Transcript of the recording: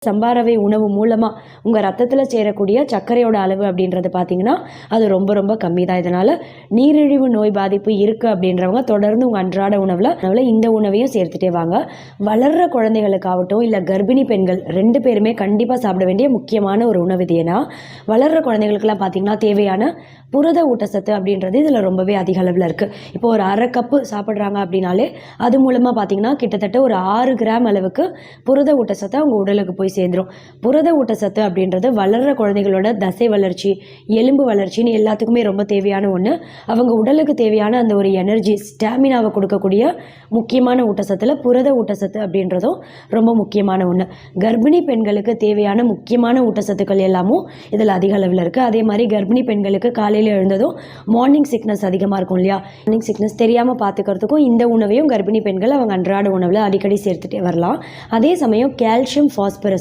சம்பாரவை உணவு மூலமாக உங்கள் ரத்தத்தில் சேரக்கூடிய சர்க்கரையோட அளவு அப்படின்றது பார்த்திங்கன்னா அது ரொம்ப ரொம்ப கம்மி தான். இதனால் நீரிழிவு நோய் பாதிப்பு இருக்குது அப்படின்றவங்க தொடர்ந்து உங்கள் அன்றாட உணவில் இந்த உணவையும் சேர்த்துட்டே வாங்க. வளர்கிற குழந்தைகளுக்காகட்டும் இல்லை கர்ப்பிணி பெண்கள் 2 பேருமே கண்டிப்பாக சாப்பிட வேண்டிய முக்கியமான ஒரு உணவு இது. ஏன்னா வளர்கிற குழந்தைகளுக்கெல்லாம் பார்த்திங்கன்னா தேவையான புரத ஊட்டச்சத்து அப்படின்றது இதில் ரொம்பவே அதிக அளவில் இருக்குது. இப்போ ஒரு 1/2 கப்பு சாப்பிட்றாங்க அப்படின்னாலே அது மூலமாக பார்த்திங்கன்னா கிட்டத்தட்ட ஒரு 6 கிராம் அளவுக்கு புரத ஊட்டச்சத்து அவங்க உடலுக்கு போய் சேர்ந்துடும். புரத ஊட்டச்சத்து அப்படின்றது வளர்கிற குழந்தைகளோட தசை வளர்ச்சி, எலும்பு வளர்ச்சின்னு எல்லாத்துக்குமே ரொம்ப தேவையான ஒன்று. அவங்க உடலுக்கு தேவையான அந்த ஒரு எனர்ஜி, ஸ்டாமினாவை கொடுக்கக்கூடிய முக்கியமான ஊட்டச்சத்தில் புரத ஊட்டச்சத்து அப்படின்றதும் ரொம்ப முக்கியமான ஒன்று. கர்ப்பிணி பெண்களுக்கு தேவையான முக்கியமான ஊட்டச்சத்துக்கள் எல்லாமும் இதில் அதிக அளவில் இருக்குது. அதே மாதிரி கர்ப்பிணி பெண்களுக்கு காலையில் எழுந்ததும் மார்னிங் சிக்னஸ் அதிகமாக இருக்கும் இல்லையா, மார்னிங் சிக்னஸ் தெரியாமல் பார்த்துக்கிறதுக்கும் இந்த உணவையும் கர்ப்பிணி பெண்கள் அவங்க அன்றாட உணவில் அடிக்கடி சேர்த்துட்டே வரலாம். அதே சமயம் கால்சியம், பாஸ்பரஸ்